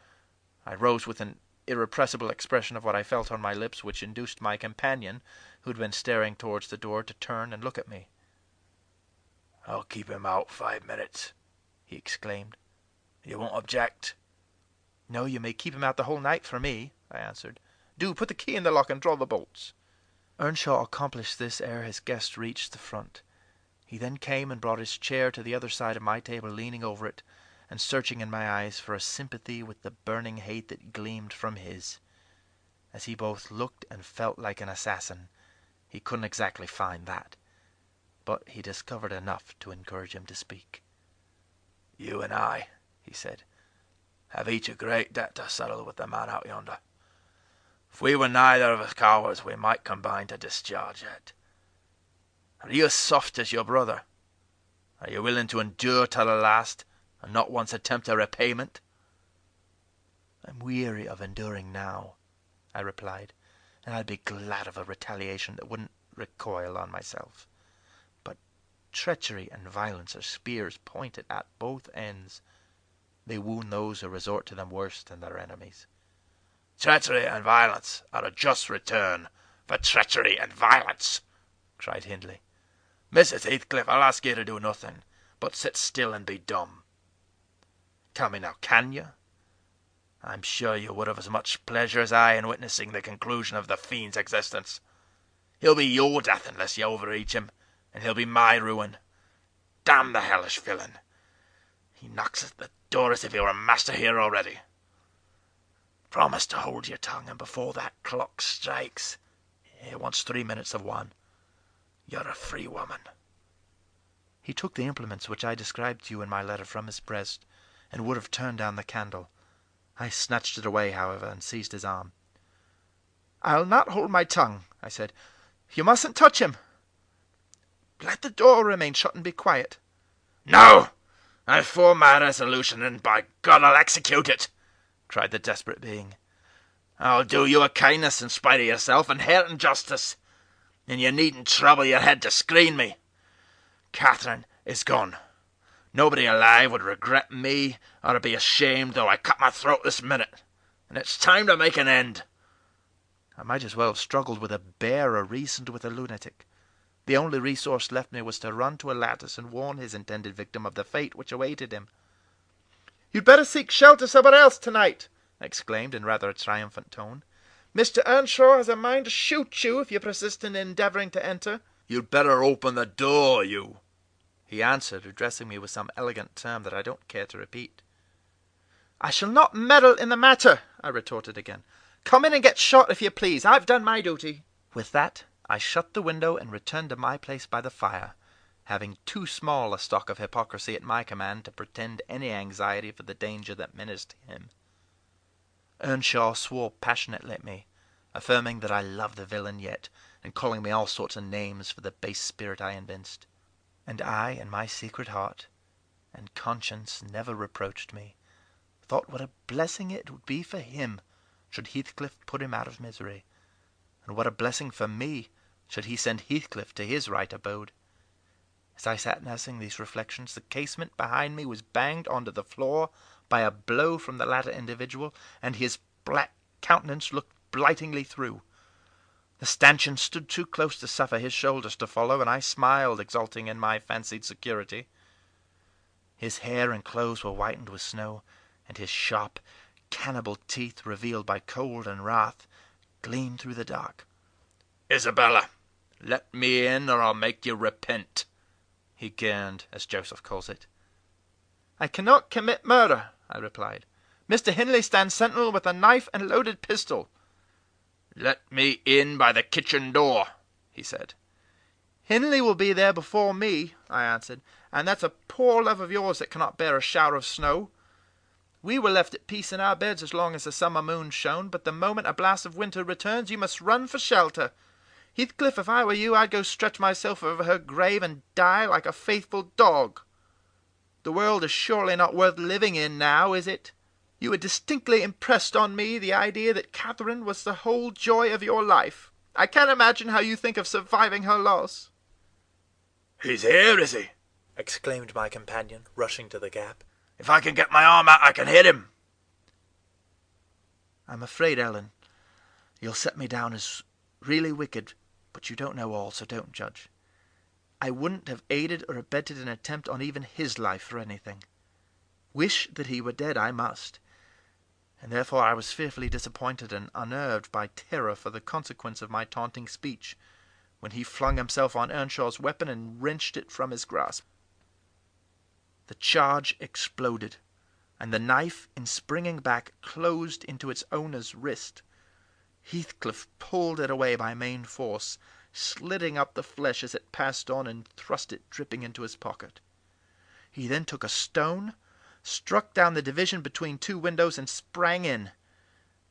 I rose with an irrepressible expression of what I felt on my lips, which induced my companion, who had been staring towards the door, to turn and look at me. "I'll keep him out 5 minutes," he exclaimed. "You won't object?" "No, you may keep him out the whole night for me," I answered. "Do put the key in the lock and draw the bolts." Earnshaw accomplished this ere his guest reached the front. He then came and brought his chair to the other side of my table, leaning over it, and searching in my eyes for a sympathy with the burning hate that gleamed from his. As he both looked and felt like an assassin, he couldn't exactly find that, but he discovered enough to encourage him to speak. "You and I," he said, "have each a great debt to settle with the man out yonder. If we were neither of us cowards, we might combine to discharge it. Are you as soft as your brother? Are you willing to endure till the last, and not once attempt a repayment?" "I'm weary of enduring now," I replied, "and I'd be glad of a retaliation that wouldn't recoil on myself. But treachery and violence are spears pointed at both ends. They wound those who resort to them worse than their enemies." "Treachery and violence are a just return for treachery and violence," cried Hindley. "Mrs. Heathcliff, I'll ask you to do nothing but sit still and be dumb. Tell me now, can you? I'm sure you would have as much pleasure as I in witnessing the conclusion of the fiend's existence. He'll be your death unless you overreach him, and he'll be my ruin. Damn the hellish villain! He knocks at the door as if he were master here already. Promise to hold your tongue, and before that clock strikes, it wants 3 minutes of 1, you're a free woman." He took the implements which I described to you in my letter from his breast, and would have turned down the candle. I snatched it away, however, and seized his arm. "I'll not hold my tongue," I said. "You mustn't touch him. Let the door remain shut and be quiet." "No! I form my resolution, and by God I'll execute it!" cried the desperate being. "I'll do you a kindness in spite of yourself, and hate injustice, and you needn't trouble your head to screen me. Catherine is gone. Nobody alive would regret me, or be ashamed though I cut my throat this minute, and it's time to make an end." I might as well have struggled with a bear or reasoned with a lunatic. The only resource left me was to run to a lattice and warn his intended victim of the fate which awaited him. "You'd better seek shelter somewhere else tonight," I exclaimed in rather a triumphant tone. "Mr. Earnshaw has a mind to shoot you if you persist in endeavouring to enter." "You'd better open the door, you," he answered, addressing me with some elegant term that I don't care to repeat. "I shall not meddle in the matter," I retorted again. "Come in and get shot if you please. I've done my duty." With that I shut the window and returned to my place by the fire, having too small a stock of hypocrisy at my command to pretend any anxiety for the danger that menaced him. Earnshaw swore passionately at me, affirming that I loved the villain yet, and calling me all sorts of names for the base spirit I evinced. And I, in my secret heart, and conscience never reproached me, thought what a blessing it would be for him should Heathcliff put him out of misery, and what a blessing for me should he send Heathcliff to his right abode. As I sat nursing these reflections, the casement behind me was banged onto the floor by a blow from the latter individual, and his black countenance looked blightingly through. The stanchion stood too close to suffer his shoulders to follow, and I smiled, exulting in my fancied security. His hair and clothes were whitened with snow, and his sharp, cannibal teeth, revealed by cold and wrath, gleamed through the dark. "Isabella, let me in, or I'll make you repent," he gurned, as Joseph calls it. "I cannot commit murder," I replied. "Mr. Hindley stands sentinel with a knife and loaded pistol." "Let me in by the kitchen door," he said. "Hindley will be there before me," I answered, "and that's a poor love of yours that cannot bear a shower of snow. We were left at peace in our beds as long as the summer moon shone, but the moment a blast of winter returns, you must run for shelter. Heathcliff, if I were you, I'd go stretch myself over her grave and die like a faithful dog. The world is surely not worth living in now, is it? You had distinctly impressed on me the idea that Catherine was the whole joy of your life. I can't imagine how you think of surviving her loss." "He's here, is he?" exclaimed my companion, rushing to the gap. "If I can get my arm out, I can hit him." "I'm afraid, Ellen, you'll set me down as really wicked, but you don't know all, so don't judge. I wouldn't have aided or abetted an attempt on even his life for anything. Wish that he were dead I must, and therefore I was fearfully disappointed and unnerved by terror for the consequence of my taunting speech, when he flung himself on Earnshaw's weapon and wrenched it from his grasp. The charge exploded, and the knife, in springing back, closed into its owner's wrist. Heathcliff pulled it away by main force, slitting up the flesh as it passed on, and thrust it dripping into his pocket. He then took a stone, struck down the division between two windows, and sprang in.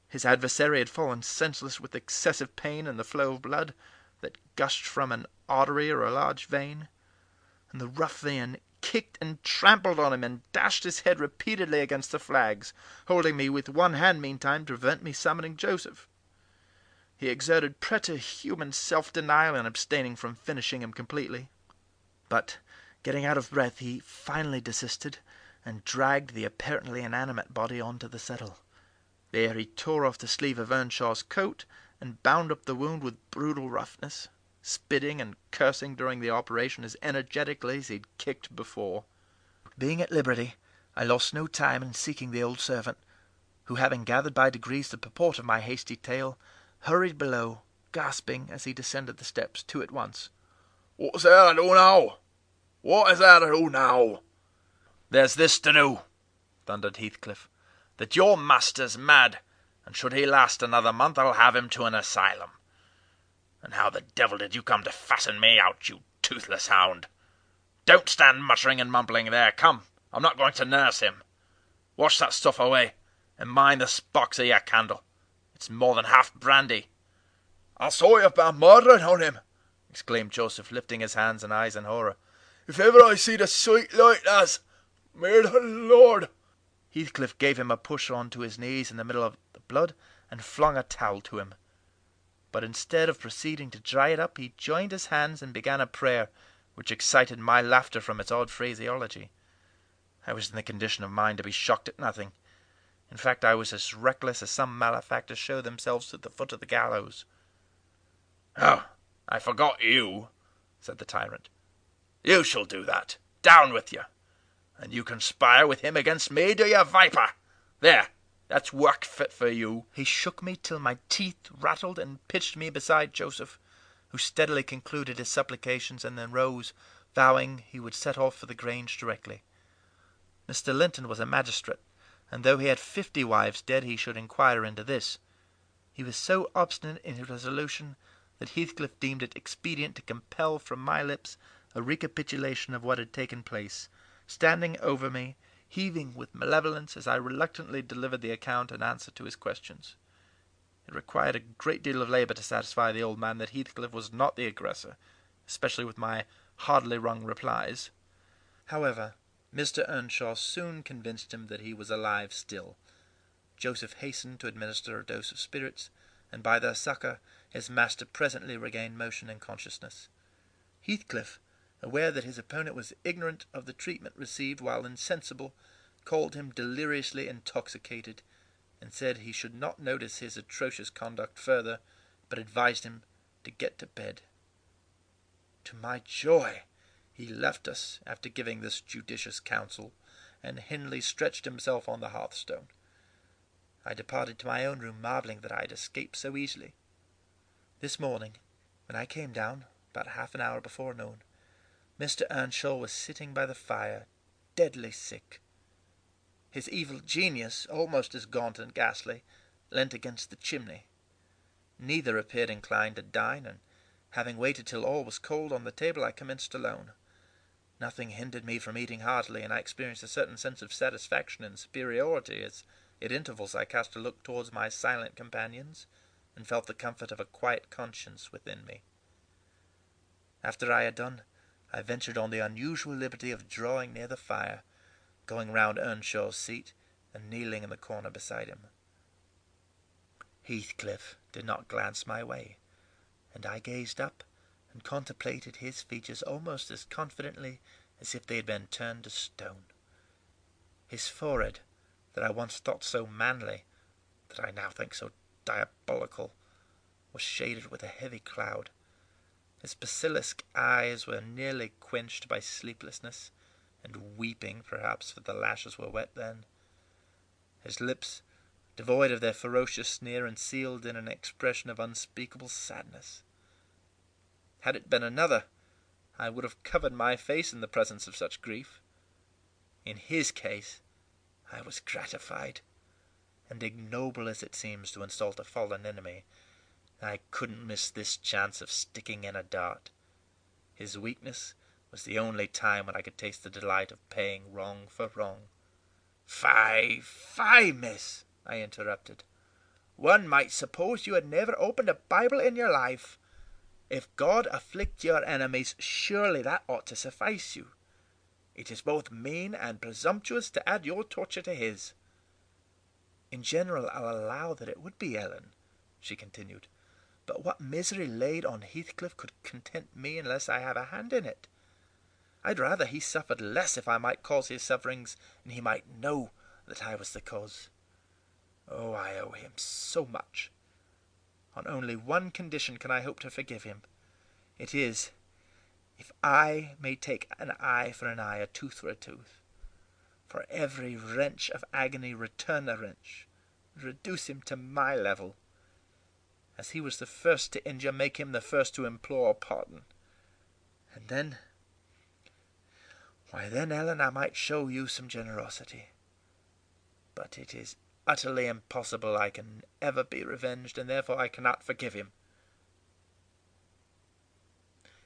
His adversary had fallen senseless with excessive pain and the flow of blood that gushed from an artery or a large vein, and the ruffian kicked and trampled on him, and dashed his head repeatedly against the flags, holding me with one hand meantime to prevent me summoning Joseph. He exerted preterhuman self-denial in abstaining from finishing him completely, but, getting out of breath, he finally desisted, and dragged the apparently inanimate body on to the settle. There he tore off the sleeve of Earnshaw's coat, and bound up the wound with brutal roughness, spitting and cursing during the operation as energetically as he had kicked before. Being at liberty, I lost no time in seeking the old servant, who, having gathered by degrees the purport of my hasty tale, hurried below, gasping as he descended the steps, two at once. "What's there to do now? What is there to do now?" "There's this to do," thundered Heathcliff, "that your master's mad, and should he last another month, I'll have him to an asylum. And how the devil did you come to fasten me out, you toothless hound? Don't stand muttering and mumbling there. Come, I'm not going to nurse him. Wash that stuff away, and mind the sparks of your candle. It's more than half brandy." "I saw you've been murdering on him," exclaimed Joseph, lifting his hands and eyes in horror. "If ever I see the sight like that, may the Lord—" Heathcliff gave him a push on to his knees in the middle of the blood, and flung a towel to him. But instead of proceeding to dry it up, he joined his hands and began a prayer, which excited my laughter from its odd phraseology. I was in the condition of mind to be shocked at nothing. In fact, I was as reckless as some malefactors show themselves at the foot of the gallows. "Oh, I forgot you," said the tyrant. "You shall do that. Down with you. And you conspire with him against me, do you, viper? There, that's work fit for you." He shook me till my teeth rattled, and pitched me beside Joseph, who steadily concluded his supplications, and then rose, vowing he would set off for the Grange directly. Mr. Linton was a magistrate, and though he had 50 wives dead, he should inquire into this. He was so obstinate in his resolution that Heathcliff deemed it expedient to compel from my lips a recapitulation of what had taken place, standing over me, heaving with malevolence as I reluctantly delivered the account and answer to his questions. It required a great deal of labour to satisfy the old man that Heathcliff was not the aggressor, especially with my hardly wrung replies. However, Mr. Earnshaw soon convinced him that he was alive still. Joseph hastened to administer a dose of spirits, and by their succour his master presently regained motion and consciousness. Heathcliff, aware that his opponent was ignorant of the treatment received while insensible, called him deliriously intoxicated, and said he should not notice his atrocious conduct further, but advised him to get to bed. To my joy, he left us after giving this judicious counsel, and Hindley stretched himself on the hearthstone. I departed to my own room, marvelling that I had escaped so easily. This morning, when I came down, about half an hour before noon, Mr. Earnshaw was sitting by the fire, deadly sick. His evil genius, almost as gaunt and ghastly, leant against the chimney. Neither appeared inclined to dine, and having waited till all was cold on the table, I commenced alone. Nothing hindered me from eating heartily, and I experienced a certain sense of satisfaction and superiority as at intervals I cast a look towards my silent companions, and felt the comfort of a quiet conscience within me. After I had done, I ventured on the unusual liberty of drawing near the fire, going round Earnshaw's seat, and kneeling in the corner beside him. Heathcliff did not glance my way, and I gazed up and contemplated his features almost as confidently as if they had been turned to stone. His forehead, that I once thought so manly, that I now think so diabolical, was shaded with a heavy cloud. His basilisk eyes were nearly quenched by sleeplessness, and weeping, perhaps, for the lashes were wet then. His lips, devoid of their ferocious sneer, and sealed in an expression of unspeakable sadness. Had it been another, I would have covered my face in the presence of such grief. In his case, I was gratified, and ignoble as it seems to insult a fallen enemy, I couldn't miss this chance of sticking in a dart. His weakness was the only time when I could taste the delight of paying wrong for wrong. "Fie, fie, miss," I interrupted. "One might suppose you had never opened a Bible in your life. If God afflict your enemies, surely that ought to suffice you. It is both mean and presumptuous to add your torture to his." "In general, I'll allow that it would be, Ellen," she continued. "But what misery laid on Heathcliff could content me unless I have a hand in it. I'd rather he suffered less if I might cause his sufferings, and he might know that I was the cause. Oh, I owe him so much. On only one condition can I hope to forgive him. It is, if I may take an eye for an eye, a tooth for a tooth. For every wrench of agony return a wrench, reduce him to my level. As he was the first to injure, make him the first to implore pardon. And then, why then, Ellen, I might show you some generosity. But it is utterly impossible I can ever be revenged, and therefore I cannot forgive him."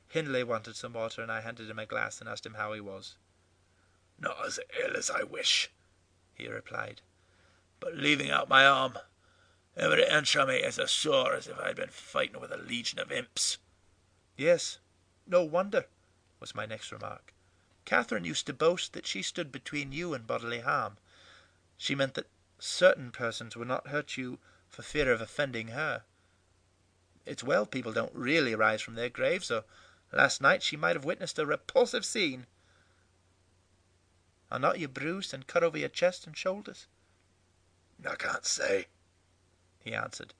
Hindley wanted some water, and I handed him a glass and asked him how he was. "Not as ill as I wish," he replied, "but leaving out my arm, every inch of me is as sore as if I had been fighting with a legion of imps." "Yes, no wonder," was my next remark. "Catherine used to boast that she stood between you and bodily harm. She meant that certain persons would not hurt you for fear of offending her. It's well people don't really rise from their graves, or last night she might have witnessed a repulsive scene. Are not you bruised and cut over your chest and shoulders?" "I can't say," he answered.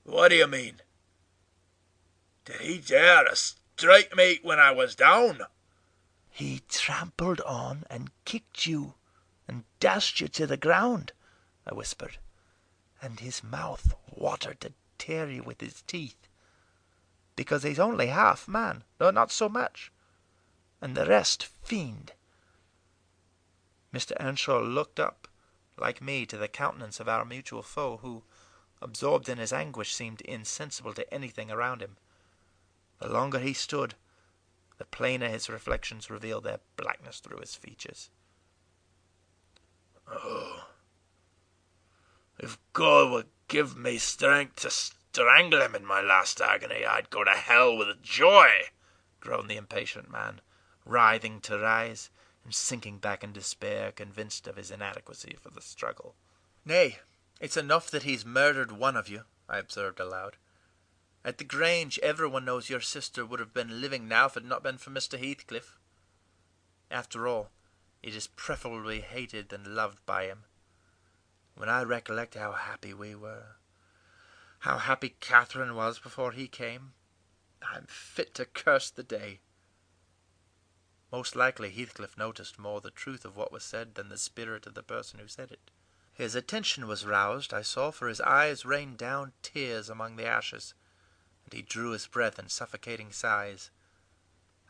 "What do you mean? Did he dare to strike me when I was down?" "He trampled on and kicked you and dashed you to the ground," I whispered, "and his mouth watered to tear you with his teeth, because he's only half man, though not so much, and the rest fiend." Mr. Earnshaw looked up, like me, to the countenance of our mutual foe, who, absorbed in his anguish, seemed insensible to anything around him. The longer he stood, the plainer his reflections revealed their blackness through his features. "Oh, if God would give me strength to strangle him in my last agony, I'd go to hell with joy," groaned the impatient man, writhing to rise, and sinking back in despair, convinced of his inadequacy for the struggle. "Nay, it's enough that he's murdered one of you," I observed aloud. "At the Grange, everyone knows your sister would have been living now if it had not been for Mr. Heathcliff. After all, it is preferably hated than loved by him. When I recollect how happy we were, how happy Catherine was before he came, I'm fit to curse the day." Most likely Heathcliff noticed more the truth of what was said than the spirit of the person who said it. His attention was roused, I saw, for his eyes rained down tears among the ashes, and he drew his breath in suffocating sighs.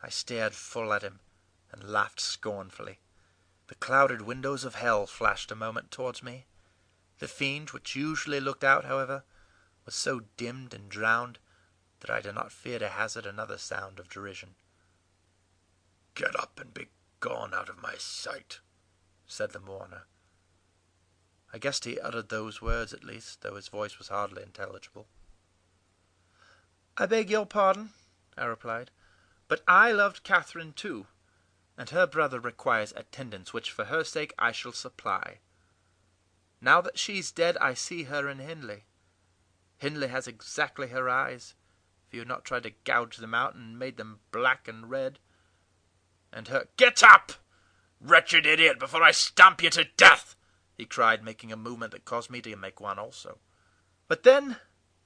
I stared full at him, and laughed scornfully. The clouded windows of hell flashed a moment towards me. The fiend, which usually looked out, however, was so dimmed and drowned that I did not fear to hazard another sound of derision. "Get up and be gone out of my sight," said the mourner. I guessed he uttered those words at least, though his voice was hardly intelligible. "I beg your pardon," I replied, "but I loved Catherine too, and her brother requires attendance, which for her sake I shall supply. Now that she's dead, I see her in Hindley. Hindley has exactly her eyes, if you had not tried to gouge them out and made them black and red. And her—" "Get up, wretched idiot, before I stamp you to death!" he cried, making a movement that caused me to make one also. "But then,"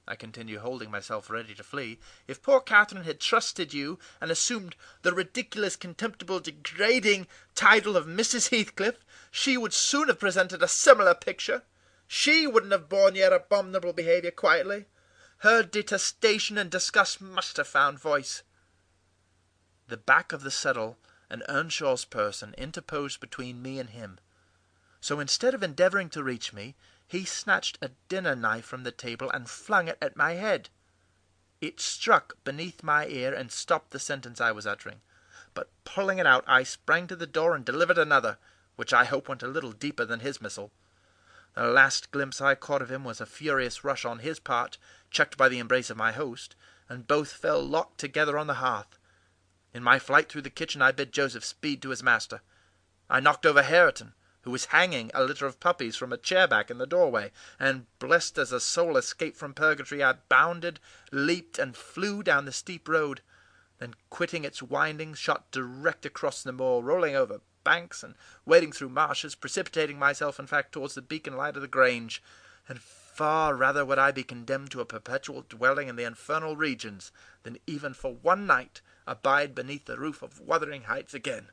I continued, holding myself ready to flee, "if poor Catherine had trusted you, and assumed the ridiculous, contemptible, degrading title of Mrs. Heathcliff, she would soon have presented a similar picture. She wouldn't have borne your abominable behaviour quietly. Her detestation and disgust must have found voice." The back of the settle and Earnshaw's person interposed between me and him. So instead of endeavouring to reach me, he snatched a dinner knife from the table and flung it at my head. It struck beneath my ear and stopped the sentence I was uttering, but pulling it out, I sprang to the door and delivered another, which I hope went a little deeper than his missile. The last glimpse I caught of him was a furious rush on his part, checked by the embrace of my host, and both fell locked together on the hearth. In my flight through the kitchen I bid Joseph speed to his master. I knocked over Hareton, who was hanging a litter of puppies from a chair-back in the doorway, and, blessed as a soul escaped from purgatory, I bounded, leaped, and flew down the steep road, then, quitting its windings, shot direct across the moor, rolling over banks and wading through marshes, precipitating myself, in fact, towards the beacon light of the Grange, and far rather would I be condemned to a perpetual dwelling in the infernal regions than even for one night abide beneath the roof of Wuthering Heights again.